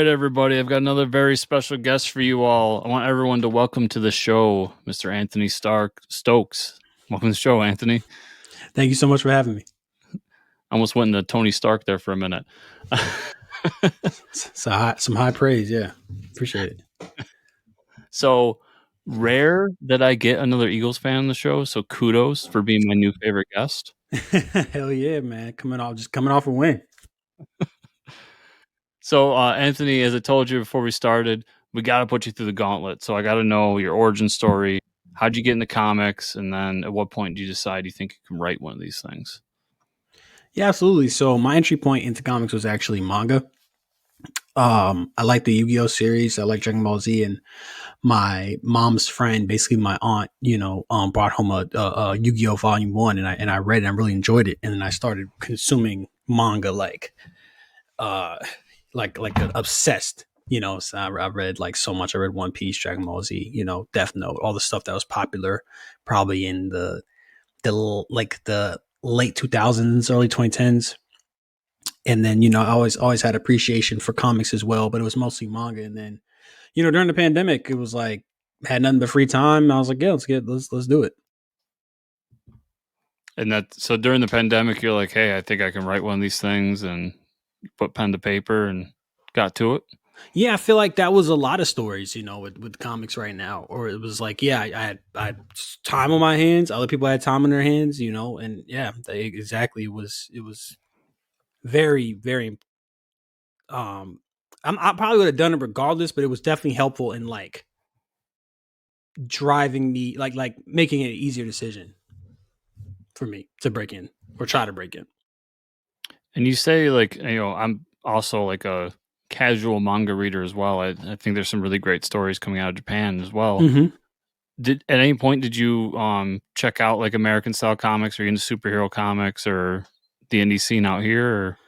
right, everybody. I've got another very special guest for you all. I want everyone to welcome to the show, Mr. Anthony Stokes. Welcome to the show, Anthony. Thank you so much for having me. I almost went into Tony Stark there for a minute. Some high praise. Yeah. Appreciate it. So rare that I get another Eagles fan on the show. So kudos for being my new favorite guest. Hell yeah, man. Coming off a win. So, Anthony, as I told you before we started, we got to put you through the gauntlet. So I got to know your origin story. How'd you get into comics? And then at what point do you decide you think you can write one of these things? Yeah, absolutely. So my entry point into comics was actually manga. I like the Yu-Gi-Oh series. I like Dragon Ball Z, and my mom's friend, basically my aunt, brought home a Yu-Gi-Oh Volume 1, and I read it and I really enjoyed it. And then I started consuming manga obsessed. So I read like so much. I read One Piece, Dragon Ball Z, Death Note, all the stuff that was popular probably in the late 2000s, early 2010s. And then, I always had appreciation for comics as well, but it was mostly manga. And then, during the pandemic, it was like, had nothing but free time. I was like, yeah, let's do it. And so during the pandemic, you're like, hey, I think I can write one of these things, and put pen to paper and got to it. Yeah, I feel like that was a lot of stories, with comics right now. Or it was like, yeah, I had time on my hands. Other people had time on their hands, and yeah, exactly. It was very, very. I probably would have done it regardless, but it was definitely helpful in like driving me, like making it an easier decision for me to break in or try to break in. And you say, like, I'm also like a casual manga reader as well. I think there's some really great stories coming out of Japan as well. Mm-hmm. At any point did you check out like American style comics, or into superhero comics, or the indie scene out here? Or?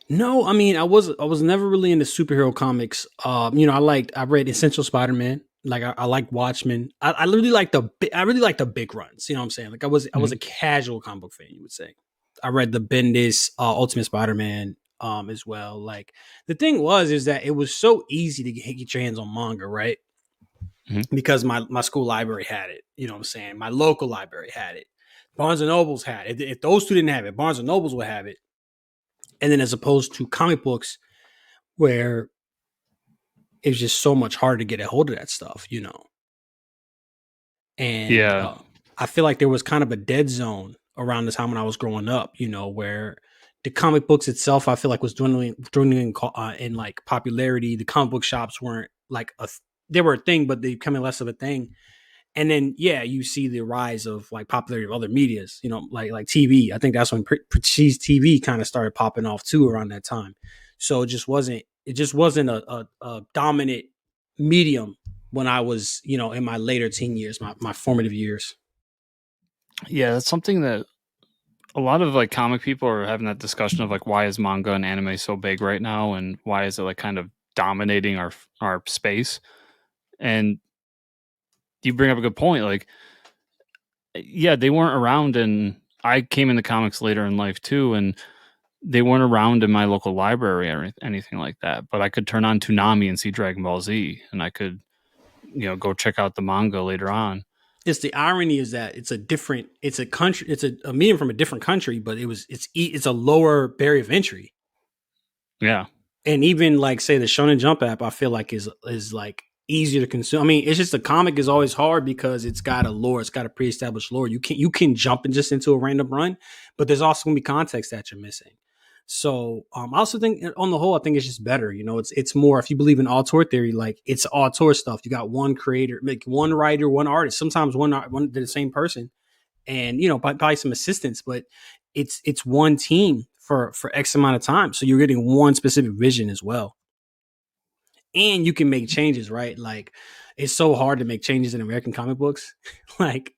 No, I mean I was never really into superhero comics. I read Essential Spider-Man. Like I like Watchmen. I really like the big runs. You know what I'm saying? Like I was a casual comic book fan, you would say. I read the Bendis Ultimate Spider-Man as well. Like the thing is that it was so easy to get your hands on manga, right? Mm-hmm. Because my school library had it. You know what I'm saying? My local library had it. Barnes and Nobles had it. If those two didn't have it, Barnes and Nobles would have it. And then as opposed to comic books where it was just so much harder to get a hold of that stuff, And Yeah. I feel like there was kind of a dead zone around the time when I was growing up, where the comic books itself, I feel like was dwindling in like popularity. The comic book shops weren't like they were a thing, but they becoming less of a thing. And then, yeah, you see the rise of like popularity of other medias, like TV. I think that's when prestige TV kind of started popping off too around that time. So it just wasn't a dominant medium when I was, in my later teen years, my formative years. Yeah, that's something that a lot of like comic people are having that discussion of, like, why is manga and anime so big right now, and why is it like kind of dominating our space? And you bring up a good point. Like, yeah, they weren't around, and I came into comics later in life too, and they weren't around in my local library or anything like that. But I could turn on Toonami and see Dragon Ball Z, and I could, go check out the manga later on. It's the irony is that it's a country, it's a medium from a different country, but it's a lower barrier of entry. Yeah. And even like say the Shonen Jump app, I feel like is like easier to consume. I mean, it's just the comic is always hard because it's got a lore, it's got a pre-established lore. You can jump in just into a random run, but there's also gonna be context that you're missing. So I also think on the whole, I think it's just better. It's more, if you believe in auteur theory, like it's auteur stuff. You got one creator, like one writer, one artist, sometimes one the same person, and probably some assistants, but it's one team for X amount of time. So you're getting one specific vision as well. And you can make changes, right? Like it's so hard to make changes in American comic books. Like,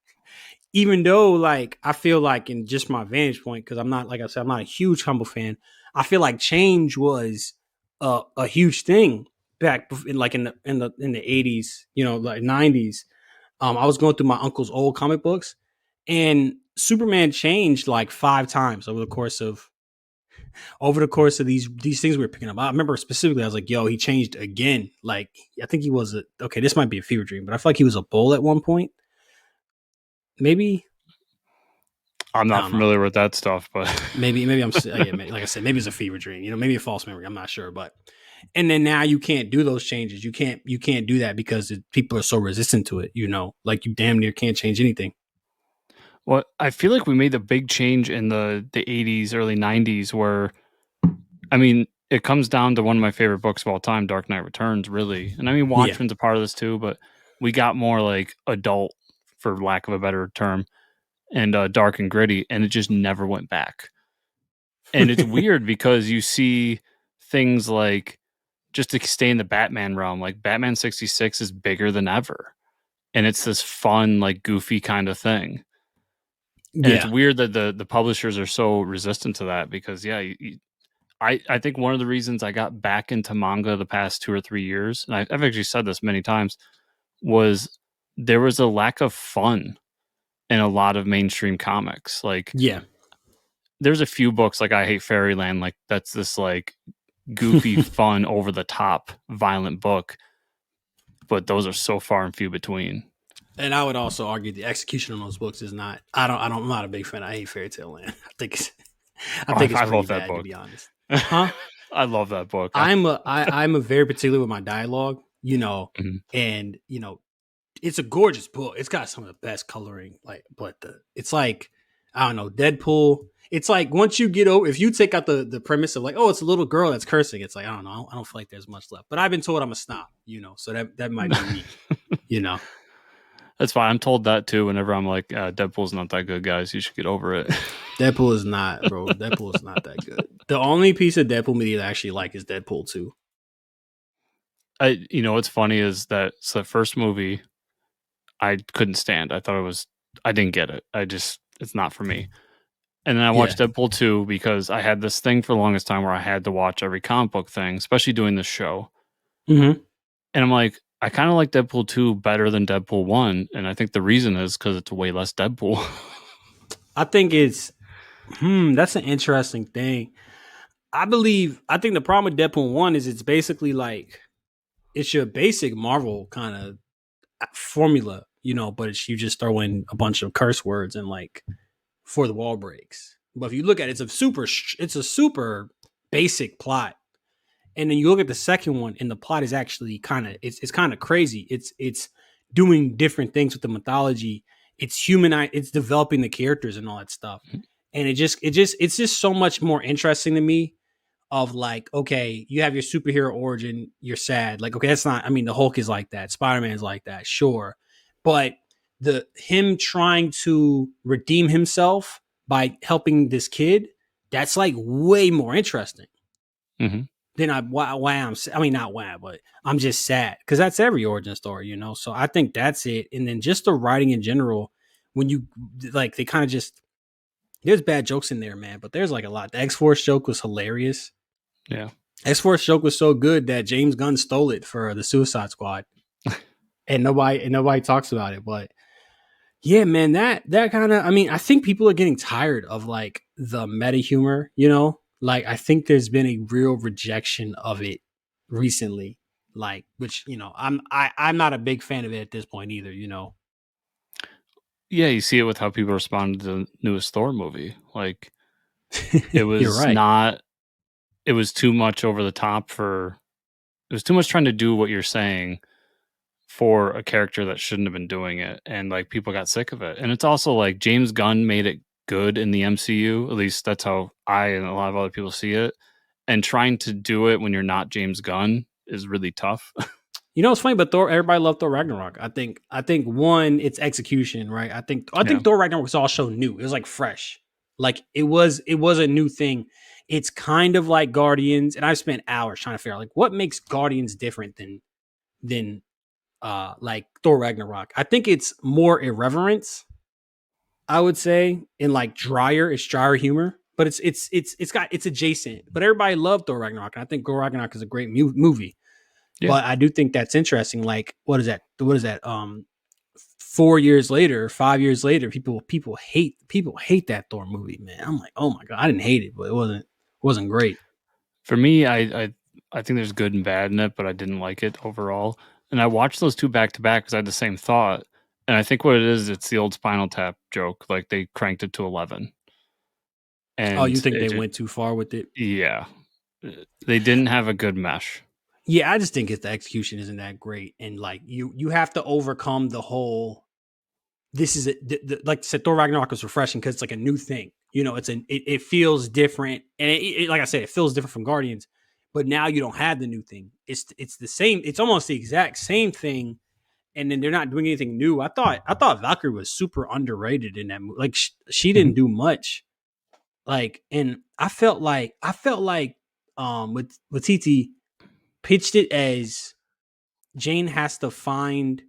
even though like I feel like in just my vantage point, because I'm not, like I said, I'm not a huge comic book fan. I feel like change was a huge thing back in the 80s, like 90s. I was going through my uncle's old comic books, and Superman changed like 5 times over the course of over the course of these things we were picking up. I remember specifically, I was like, "Yo, he changed again." Like, I think he was okay. This might be a fever dream, but I feel like he was a bull at one point. Maybe I'm I not don't know. familiar with that stuff, but Maybe I'm yeah. Like I said, maybe it's a fever dream. Maybe a false memory. I'm not sure, but and then now you can't do those changes. You can't do that because people are so resistant to it. Like you damn near can't change anything. well, I feel like we made a big change in the 80s, early 90s where I mean, it comes down to one of my favorite books of all time, Dark Knight Returns, really. And I mean, Yeah, Watchmen's a part of this too, but we got more like adult, for lack of a better term, and dark and gritty, and it just never went back. And it's weird because you see things like, just to stay in the Batman realm, like Batman 66 is bigger than ever. And it's this fun, like goofy kind of thing. And it's yeah, weird that the publishers are so resistant to that because, yeah, I think one of the reasons I got back into manga the past 2 or 3 years, and I've actually said this many times, was there was a lack of fun in a lot of mainstream comics. Like, yeah. there's a few books like I Hate Fairyland, like that's this like goofy, fun, over the top, violent book, but those are so far and few between. And I would also argue the execution on those books is not. I'm not a big fan. I hate Fairy Tale Land. I Oh, think it's I pretty love that bad to book. be honest. Huh? I love that book. I'm a very particular with my dialogue. Mhm. And it's a gorgeous book. It's got some of the best coloring. But it's like I don't know, Deadpool. It's like once you get over, if you take out the premise of like, oh, it's a little girl that's cursing, it's like I don't know, I don't feel like there's much left. But I've been told I'm a snob, so that might be me, you know. That's fine. I'm told that too. Whenever I'm like, Deadpool's not that good, guys. You should get over it. Deadpool is not, bro. Deadpool is not that good. The only piece of Deadpool movie that I actually like is Deadpool 2. What's funny is that it's the first movie I couldn't stand. I thought it was, I didn't get it. It's not for me. And then I Yeah. watched Deadpool 2 because I had this thing for the longest time where I had to watch every comic book thing, especially doing this show. Mm-hmm. And I'm like, I kind of like Deadpool 2 better than Deadpool 1. And I think the reason is because it's way less Deadpool. I think that's an interesting thing. I think the problem with Deadpool 1 is it's basically like it's your basic Marvel kind of formula, but you just throw in a bunch of curse words and like for the wall breaks. But if you look at it, it's a super basic plot. And then you look at the second one and the plot is actually it's kind of crazy. It's doing different things with the mythology. It's developing the characters and all that stuff. And it's just so much more interesting to me of like, okay, you have your superhero origin, you're sad. Like, okay, that's not, I mean, the Hulk is like that, Spider-Man's like that, sure. But the him trying to redeem himself by helping this kid, that's like way more interesting hmm than I mean, not why, but I'm just sad because that's every origin story. So I think that's it. And then just the writing in general, when you like, they kind of just there's bad jokes in there, man, but there's like a lot. The X Force joke was hilarious. Yeah. X Force joke was so good that James Gunn stole it for the Suicide Squad, and nobody talks about it. But yeah, man, that kind of, I mean, I think people are getting tired of like the meta humor. Like I think there's been a real rejection of it recently. Like, which I'm not a big fan of it at this point either. Yeah, you see it with how people responded to the newest Thor movie. Like, it You're was right. not, it was too much over the top for, it was too much trying to do what you're saying for a character that shouldn't have been doing it. And like, people got sick of it. And it's also like James Gunn made it good in the MCU. At least that's how I and a lot of other people see it. And trying to do it when you're not James Gunn is really tough. It's funny, but everybody loved Thor Ragnarok. I think one, it's execution, right? I Yeah. think Thor Ragnarok was also new. It was like fresh. Like it was a new thing. It's kind of like Guardians, and I've spent hours trying to figure out like what makes Guardians different than like Thor Ragnarok. I think it's more irreverence, I would say, in like it's drier humor. But it's adjacent. But everybody loved Thor Ragnarok, and I think Thor Ragnarok is a great movie. Yeah. But I do think that's interesting. Like, what is that? What is that? 4 years later, 5 years later, people hate that Thor movie, man. I'm like, oh my god, I didn't hate it, but it wasn't. Wasn't great. For me, I think there's good and bad in it, but I didn't like it overall. And I watched those two back to back because I had the same thought. And I think what it is, it's the old Spinal Tap joke. Like they cranked it to 11, Oh, you and think they it just, went too far with it? yeah, they didn't have a good mesh. Yeah, I just think it's the execution isn't that great, and like you have to overcome the whole. This is like I said, Thor Ragnarok was refreshing because it's like a new thing. You know, it feels different, and like I said, it feels different from Guardians. But now you don't have the new thing. It's the same. It's almost the exact same thing, and then they're not doing anything new. I thought Valkyrie was super underrated in that movie. Like she Mhm. didn't do much. Like, and I felt like with TT pitched it as Jane has to find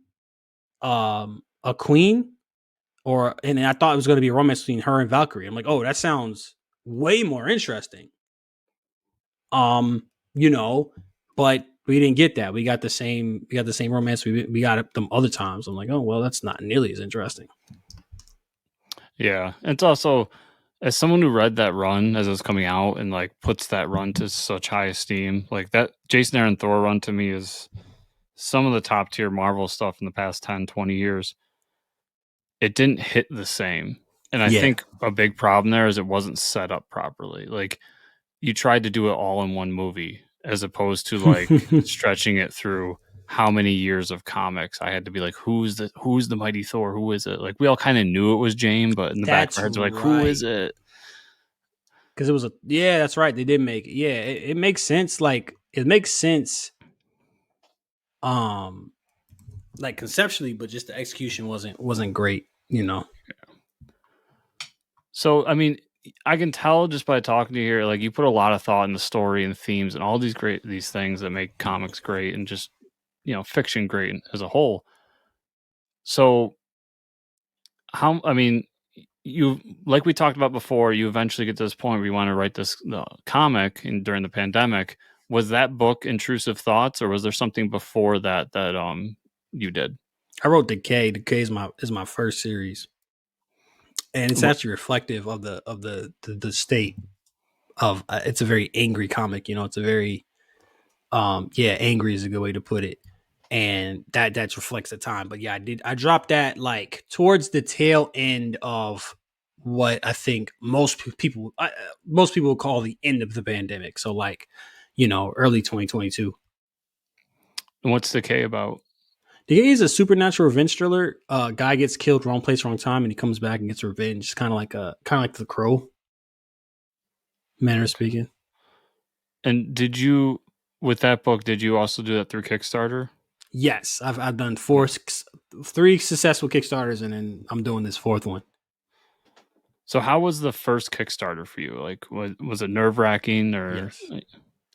a queen, and I thought it was going to be a romance between her and Valkyrie. I'm like, oh, that sounds way more interesting. Um, you know, but we didn't get that. We got the same romance we got them other times. I'm like, oh well, that's not nearly as interesting. Yeah, it's also as someone who read that run as it was coming out and like puts that run to such high esteem, like that Jason Aaron Thor run to me is some of the top tier Marvel stuff in the past 10, 20 years. It didn't hit the same. And I Yeah. think a big problem there is it wasn't set up properly. Like you tried to do it all in one movie as opposed to like stretching it through how many years of comics. I had to be like, who's the mighty Thor? Who is it? Like we all kind of knew it was Jane, but in the back of That's our heads we're like, who is right. it? Because it was a yeah, that's right. They did make it. Yeah, it makes sense. Like it makes sense. Um, like conceptually, but just the execution wasn't great. You know. So I mean, I can tell just by talking to you here, like you put a lot of thought in the story and themes and all these things that make comics great and just fiction great as a whole. So how I mean, you like we talked about before, you eventually get to this point where you want to write this comic during the pandemic. Was that book Intrusive Thoughts, or was there something before that that you did? I wrote Decay. Decay is my first series, and it's What? actually reflective of the state of. It's a very angry comic. You know, it's a very yeah, angry is a good way to put it, and that reflects the time. But yeah, I dropped that like towards the tail end of what I think most people would call the end of the pandemic. So like, early 2022. And what's the K about? The game is a supernatural revenge thriller. Guy gets killed, wrong place, wrong time, and he comes back and gets revenge. It's kind of like The Crow, manner of speaking. And did you with that book? Did you also do that through Kickstarter? Yes, I've done Yeah. three successful Kickstarters, and then I'm doing this fourth one. So how was the first Kickstarter for you? Like, was it nerve wracking or? Yes,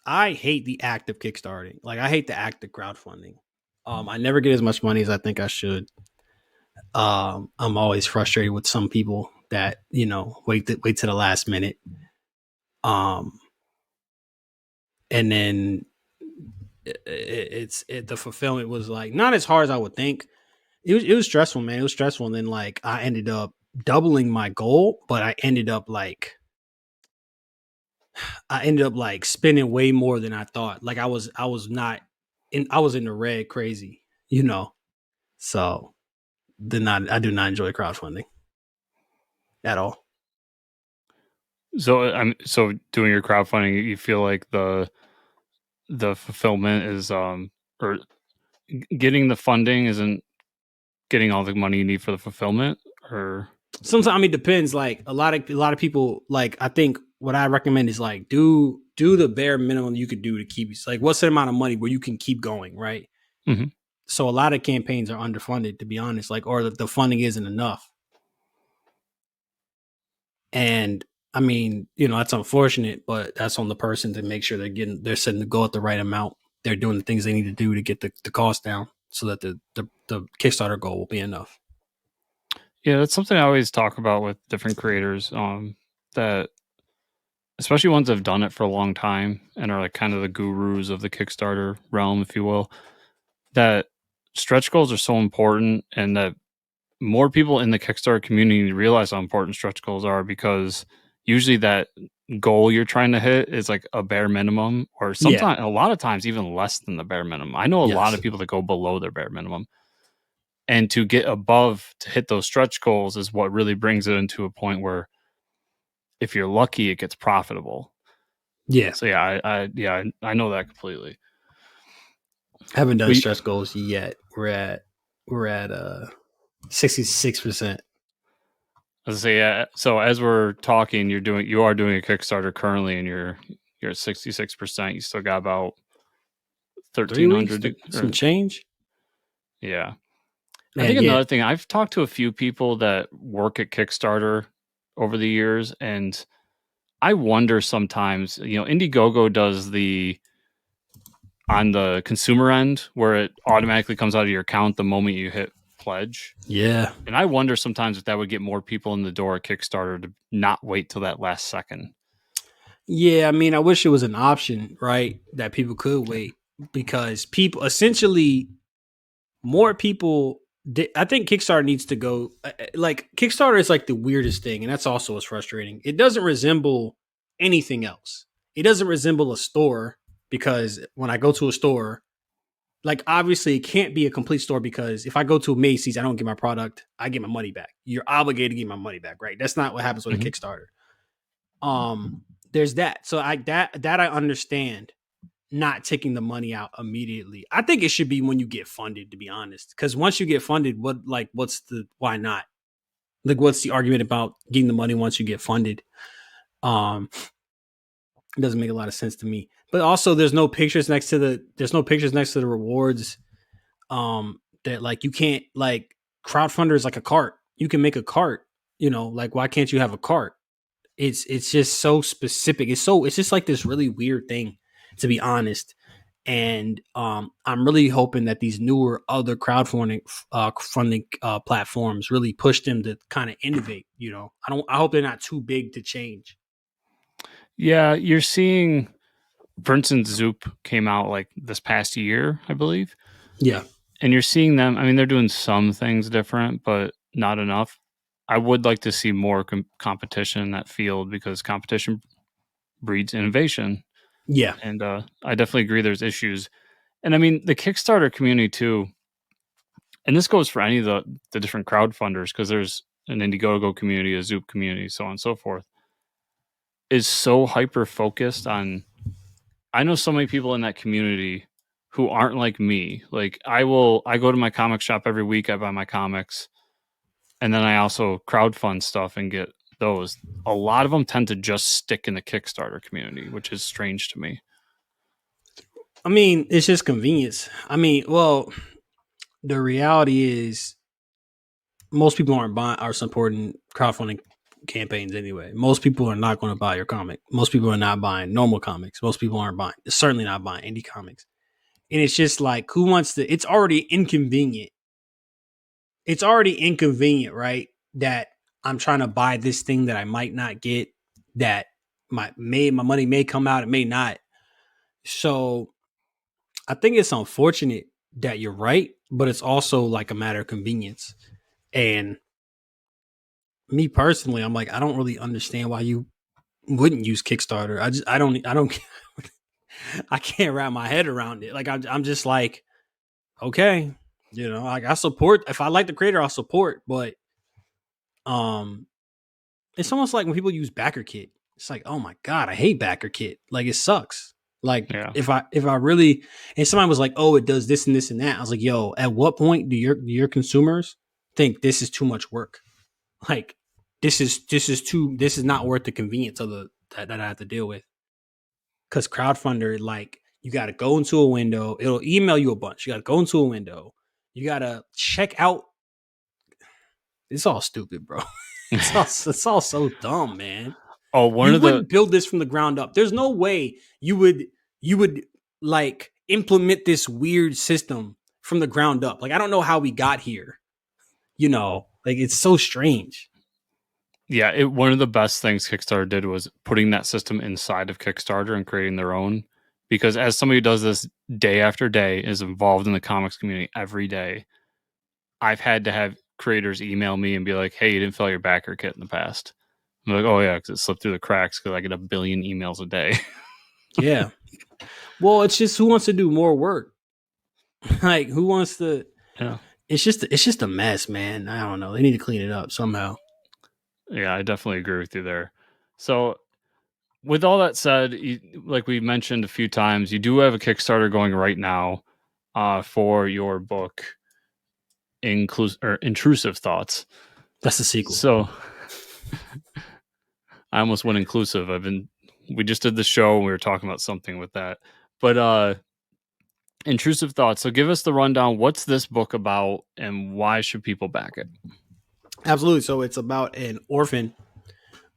I hate the act of kickstarting. Like I hate the act of crowdfunding. I never get as much money as I think I should. I'm always frustrated with some people that wait to the last minute. Um, and then the fulfillment was like not as hard as I would think. It was stressful, man. It was stressful, and then like I ended up doubling my goal, but I ended up like spending way more than I thought. Like I was not I was in the red crazy, you know. So I do not enjoy crowdfunding at all. So I'm so doing your crowdfunding. You feel like the fulfillment is or getting the funding isn't getting all the money you need for the fulfillment, or Sometimes I mean, it depends. Like a lot of people, like I think what I recommend is like do the bare minimum you could do to keep like what's the amount of money where you can keep going, right? Mhm. So a lot of campaigns are underfunded, to be honest, like or the funding isn't enough. And I mean, that's unfortunate, but that's on the person to make sure they're setting the goal at the right amount. They're doing the things they need to do to get the cost down so that the Kickstarter goal will be enough. Yeah, that's something I always talk about with different creators. That especially ones that have done it for a long time and are like kind of the gurus of the Kickstarter realm, if you will. That stretch goals are so important, and that more people in the Kickstarter community realize how important stretch goals are because usually that goal you're trying to hit is like a bare minimum, or Yeah. sometimes a lot of times even less than the bare minimum. I know a lot Yes. of people that go below their bare minimum. And to get above to hit those stretch goals is what really brings it into a point where if you're lucky, it gets profitable. Yeah. So yeah, I know that completely. Haven't done But stretch goals yet. We're at 66%. I say, yeah. So as we're talking, you are doing a Kickstarter currently, and you're at 66%. You still got about 3 weeks, 1,300. some Or change. yeah, I Man, think yeah. another thing, I've talked to a few people that work at Kickstarter over the years, and I wonder sometimes. Indiegogo does the on the consumer end where it automatically comes out of your account the moment you hit pledge. Yeah. And I wonder sometimes if that would get more people in the door at Kickstarter to not wait till that last second. Yeah, I mean, I wish it was an option, right? That people could Yeah. wait because people essentially more people. I think Kickstarter needs to go like Kickstarter is like the weirdest thing, and that's also what's frustrating. It doesn't resemble anything else. It doesn't resemble a store because when I go to a store, like obviously it can't be a complete store because if I go to a Macy's, I don't get my product, I get my money back. You're obligated to get my money back, right? That's not what happens with a Mhm. Kickstarter. There's that. So that I understand not taking the money out immediately. I think it should be when you get funded, to be honest. Because once you get funded, what's the why not? Like what's the argument about getting the money once you get funded? Um, it doesn't make a lot of sense to me. But also there's no pictures next to the rewards. That like you can't like crowdfunder is like a cart. You can make a cart, like why can't you have a cart? It's just so specific. It's just like this really weird thing, to be honest. And I'm really hoping that these newer other crowdfunding funding platforms really push them to kind of innovate. I hope they're not too big to change. Yeah, you're seeing, for instance, Zoop came out like this past year, I believe. Yeah, And you're seeing them. I mean, they're doing some things different, but not enough. I would like to see more competition in that field because competition breeds innovation. yeah, And I definitely agree there's issues. And I mean, the Kickstarter community too, and this goes for any of the different crowdfunders because there's an Indiegogo community, a Zoop community, so on and so forth, is so hyper focused on. I know so many people in that community who aren't like me. Like I go to my comic shop every week, I buy my comics, and then I also crowdfund stuff and get those. A lot of them tend to just stick in the Kickstarter community, which is strange to me. I mean, it's just convenience. I mean, well, the reality is most people are supporting crowdfunding campaigns anyway. Most people are not going to buy your comic. Most people are not buying normal comics. Most people aren't buying, certainly not buying indie comics. And it's just like, who wants to? It's already inconvenient. It's already inconvenient, right? That I'm trying to buy this thing that I might not get. That my money may come out, it may not. So I think it's unfortunate that you're right, but it's also like a matter of convenience. And me personally, I'm like, I don't really understand why you wouldn't use Kickstarter. I don't, I can't wrap my head around it. Like, I'm just like, okay, like I support, if I like the creator, I'll support, but, um, it's almost like when people use BackerKit, it's like, oh my God, I hate BackerKit. Like, it sucks. Like, Yeah. if I really, and somebody was like, oh, it does this and this and that. I was like, yo, at what point do your consumers think this is too much work? Like, this is not worth the convenience of that I have to deal with. Because crowdfunder, like, you got to go into a window, it'll email you a bunch. You got to go into a window, you got to check out. It's all stupid, bro. It's all so dumb, man. Oh, one You of the wouldn't build this from the ground up. There's no way you would like implement this weird system from the ground up. Like, I don't know how we got here. Like, it's so strange. Yeah, one of the best things Kickstarter did was putting that system inside of Kickstarter and creating their own. Because as somebody who does this day after day, is involved in the comics community every day, I've had to have creators email me and be like, "Hey, you didn't fill out your backer kit in the past." I'm like, oh yeah, because it slipped through the cracks because I get a billion emails a day. Yeah. Well, it's just who wants to do more work? Like who wants to Yeah, it's just a mess, man. I don't know. They need to clean it up somehow. yeah, I definitely agree with you there. So with all that said, like we mentioned a few times, you do have a Kickstarter going right now for your book, Intrusive Thoughts. That's the sequel. So I almost went inclusive. We just did the show and we were talking about something with that. But Intrusive Thoughts. So give us the rundown. What's this book about and why should people back it? Absolutely. So it's about an orphan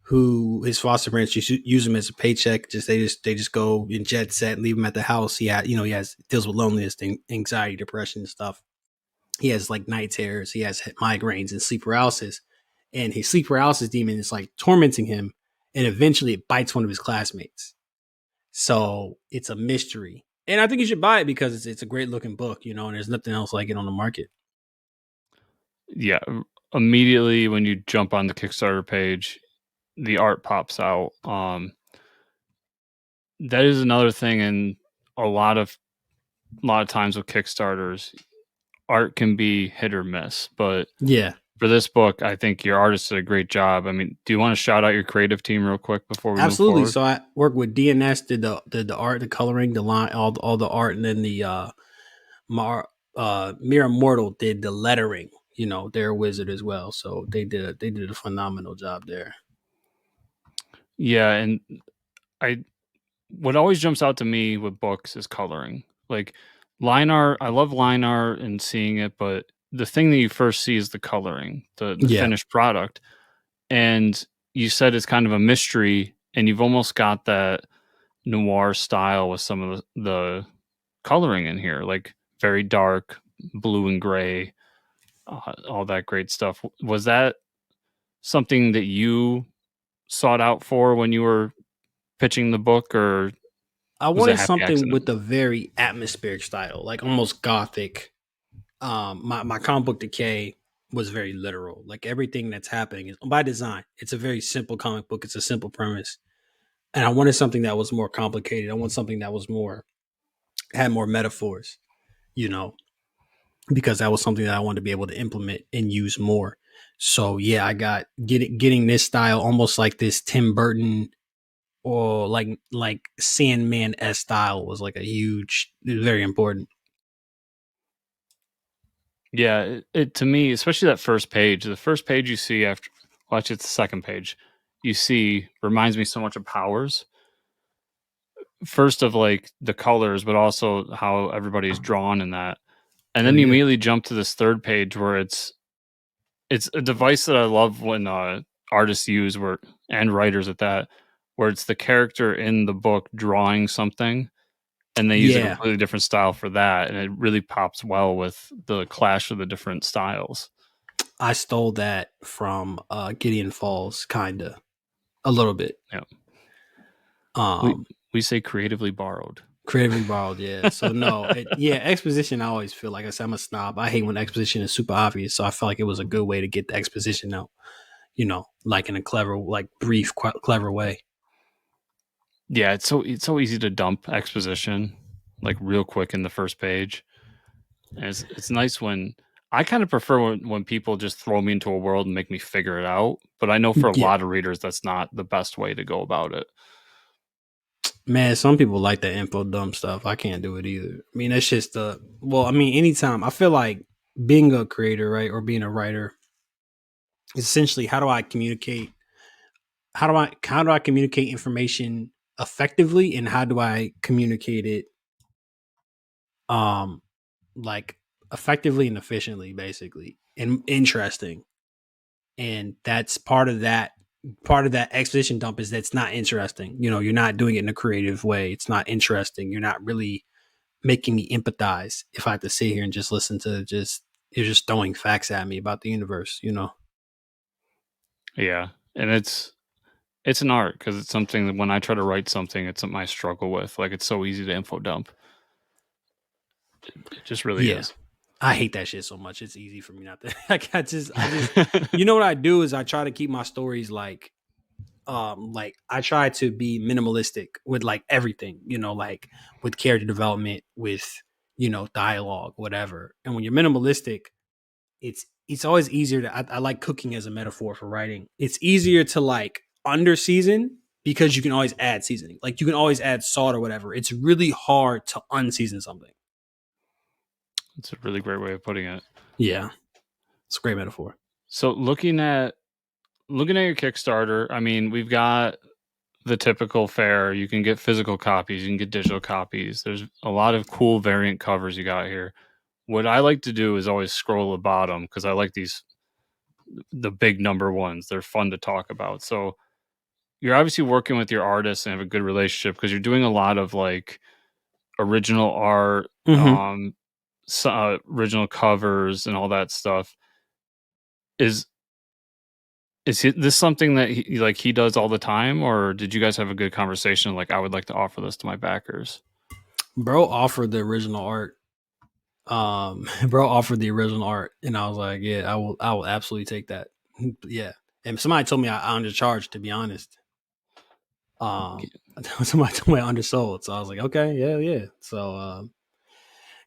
who his foster parents just use him as a paycheck. They just go in jet set and leave him at the house. He has deals with loneliness, anxiety, depression, and stuff. He has like night terrors. He has migraines and sleep paralysis, and his sleep paralysis demon is like tormenting him, and eventually it bites one of his classmates. So it's a mystery, and I think you should buy it because it's a great looking book, and there's nothing else like it on the market. Yeah, immediately when you jump on the Kickstarter page, the art pops out. That is another thing, and a lot of times with Kickstarters, art can be hit or miss. But Yeah, for this book, I think your artist did a great job. I mean, do you want to shout out your creative team real quick before we move absolutely. forward? So I work with DNS, did the art, the coloring, the line, all the art, and then the Mar Mira Mortal did the lettering. They're a wizard as well, so they did a phenomenal job there. Yeah, and I what always jumps out to me with books is coloring. Like line art, I love line art and seeing it, but the thing that you first see is the coloring, the Yeah, finished product. And you said it's kind of a mystery, and you've almost got that noir style with some of the coloring in here, like very dark blue and gray, all that great stuff. Was that something that you sought out for when you were pitching the book, or I was it a wanted happy something accident? with a very atmospheric style, like almost gothic. My comic book decay was very literal. Like everything that's happening is by design. It's a very simple comic book. It's a simple premise, and I wanted something that was more complicated. I want something that was more had more metaphors. You know, because that was something that I wanted to be able to implement and use more. So yeah, I got getting this style almost like this Tim Burton or like Sandman s style was like it was very important. Yeah, it to me, especially that first page. The first page you see after, well, actually, it's the second page. You see reminds me so much of Powers. First of like the colors, but also how everybody's drawn in that, and Oh then you yeah, immediately jump to this third page where it's a device that I love when artists use where and writers at that, where it's the character in the book drawing something, and they use a yeah. completely different style for that, and it really pops well with the clash of the different styles. I stole that from Gideon Falls, kinda a little bit. Yeah. We Um, we say creatively borrowed. Creatively borrowed, yeah. So no, yeah, exposition. I always feel like I said I'm a snob. I hate when exposition is super obvious. So I felt like it was a good way to get the exposition out. Like in a clever, like brief, clever way. Yeah, it's so easy to dump exposition like real quick in the first page. And it's nice when I kind of prefer when people just throw me into a world and make me figure it out. But I know for a Yeah, lot of readers that's not the best way to go about it. man. Some people like that info dump stuff. I can't do it either. I mean, that's just well. I mean, anytime I feel like being a creator, right, or being a writer, is essentially how do I communicate? How do I communicate information effectively, and how do I communicate it um like effectively and efficiently, basically, and interesting. And that's part of that exposition dump is that's not interesting. You're not doing it in a creative way. It's not interesting. You're not really making me empathize if I have to sit here and just listen to just you're just throwing facts at me about the universe. Yeah, and it's an art because it's something that when I try to write something, it's something I struggle with. Like it's so easy to info dump. It just really Yeah. is. I hate that shit so much. It's easy for me not to like I just what I do is I try to keep my stories like like I try to be minimalistic with like everything, like with character development, with dialogue, whatever. And when you're minimalistic, it's always easier to I like cooking as a metaphor for writing. It's easier to like under season because you can always add seasoning. Like you can always add salt or whatever. It's really hard to unseason something. It's a really great way of putting it. Yeah, it's a great metaphor. So looking at your Kickstarter, I mean, we've got the typical fare. You can get physical copies, you can get digital copies. There's a lot of cool variant covers you got here. What I like to do is always scroll the bottom because I like the big number ones. They're fun to talk about. So you're obviously working with your artists and have a good relationship because you're doing a lot of like original art, Mm-hmm. original covers, and all that stuff. Is this something that he does all the time, or did you guys have a good conversation? Like, I would like to offer this to my backers. Bro offered the original art. Bro offered the original art, and I was like, yeah, I will absolutely take that. Yeah, and somebody told me I undercharged. To be honest, um, somebody told me I undersold, so I was like, okay, yeah, yeah. So,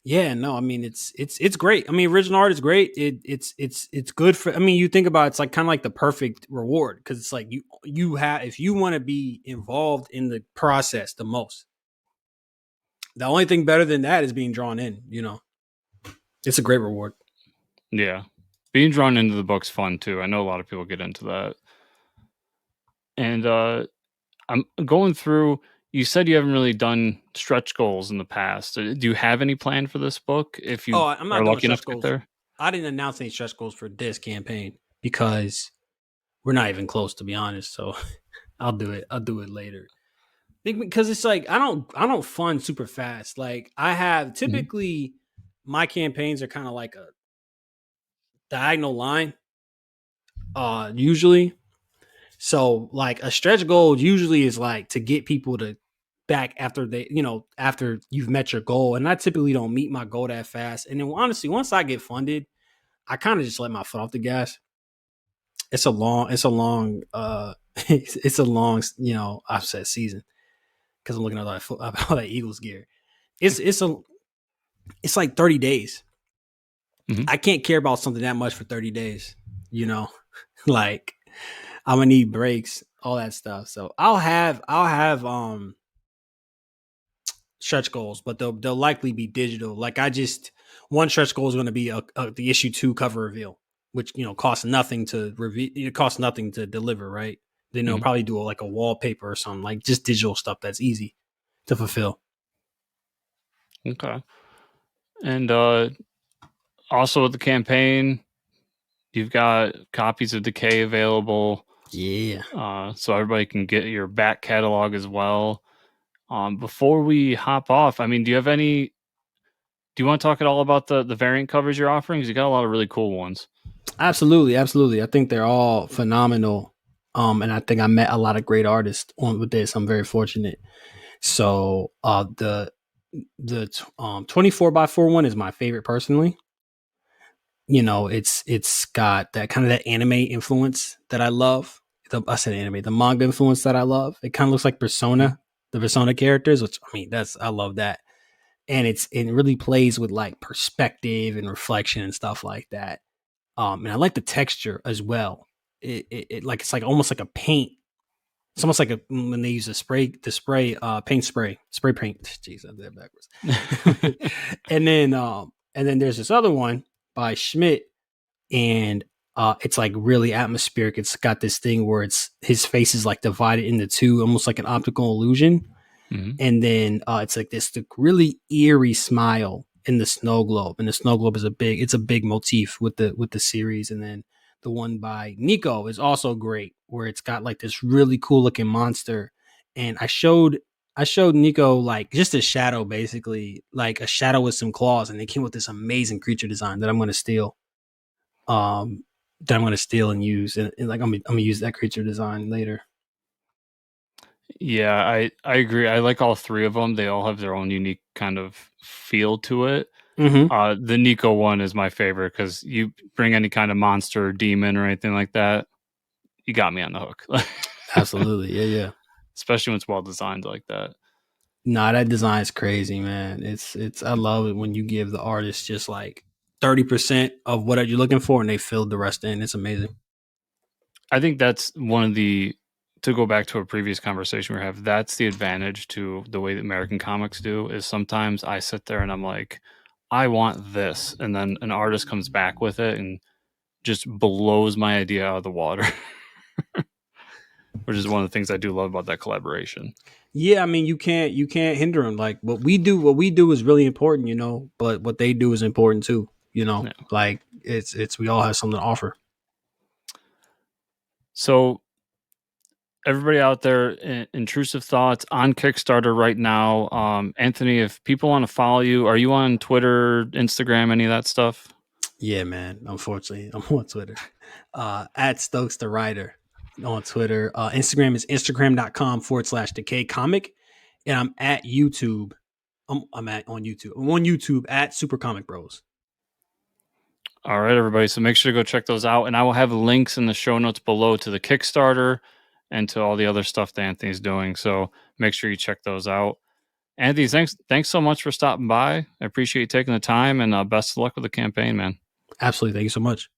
yeah, no, I mean it's great. I mean, original art is great. It's good for. I mean, you think about it, it's like kind of like the perfect reward because it's like you have if you want to be involved in the process the most. The only thing better than that is being drawn in. It's a great reward. Yeah, being drawn into the book's fun too. I know a lot of people get into that. And I'm going through. You said you haven't really done stretch goals in the past. Do you have any plan for this book if you Oh, I'm are not doing lucky enough stretch to get goals. there? I didn't announce any stretch goals for this campaign because we're not even close, to be honest. So I'll do it. I'll do it later. Because it's like I don't fund super fast. Like I have Mhm. typically my campaigns are kind of like a diagonal line. Usually. So like a stretch goal usually is like to get people to back after after you've met your goal. And I typically don't meet my goal that fast. And then honestly, once I get funded, I kind of just let my foot off the gas. It's a long, I've said season because I'm looking at all that Eagles gear. It's like 30 days. Mhm. I can't care about something that much for 30 days, you know, like I'm gonna need breaks, all that stuff. So I'll have stretch goals, but they'll likely be digital. Like one stretch goal is going to be the issue 2 cover reveal, which costs nothing to review. It costs nothing to deliver, right? Then they'll Mhm. probably do like a wallpaper or something, like just digital stuff that's easy to fulfill. Okay. And also with the campaign, you've got copies of Decay available, Yeah, so everybody can get your back catalog as well. Before we hop off, I mean, do you have any? Do you want to talk at all about the variant covers you're offering? Because you got a lot of really cool ones. absolutely, absolutely. I think they're all phenomenal. And I think I met a lot of great artists on with this. I'm very fortunate. So, the 24 by 4 one is my favorite personally. It's got that kind of that anime influence that I love. I said anime, the manga influence that I love. It kind of looks like Mhm. Persona, the Persona characters, which I mean, I love that. And it really plays with like perspective and reflection and stuff like that. And I like the texture as well. It like it's like almost like a paint. It's almost like when they use paint spray paint. Jeez, I did that backwards. And then there's this other one by Schmidt, and it's like really atmospheric. It's got this thing where it's his face is like divided into two, almost like an optical illusion. Mhm. And then it's like this really eerie smile in the snow globe, and the snow globe is a big motif with the series. And then the one by Nico is also great, where it's got like this really cool looking monster. And I showed Nico like just a shadow, basically like a shadow with some claws, and they came with this amazing creature design that I'm going to steal um that I'm gonna steal and use, and like I'm gonna use that creature design later. Yeah, I agree. I like all three of them. They all have their own unique kind of feel to it. Mm-hmm. The Nico one is my favorite because you bring any kind of monster or demon or anything like that, you got me on the hook. Absolutely. Yeah, yeah. especially when it's well designed like that. Nah, that design is crazy, man. It's I love it when you give the artist just like 30% of what you're looking for and they fill the rest in. It's amazing. I think that's one of the, to go back to a previous conversation we have, that's the advantage to the way that American comics do, is sometimes I sit there and I'm like, I want this, and then an artist comes back with it and just blows my idea out of the water, which is one of the things I do love about that collaboration. Yeah, I mean you can't hinder them. Like what we do is really important, but what they do is important too, Yeah. Like it's we all have something to offer. So everybody out there, intrusive thoughts on Kickstarter right now. Anthony, if people want to follow you, are you on Twitter, Instagram, any of that stuff? Yeah, man. Unfortunately, I'm on Twitter. At Stokes the writer on Twitter. Instagram is instagram.com/decay comic. And I'm at YouTube. I'm at on YouTube. I'm on YouTube at Super Comic Bros. All right, everybody. So make sure to go check those out. And I will have links in the show notes below to the Kickstarter and to all the other stuff that Anthony's doing. So make sure you check those out. Anthony, thanks so much for stopping by. I appreciate you taking the time, and best of luck with the campaign, man. Absolutely. Thank you so much.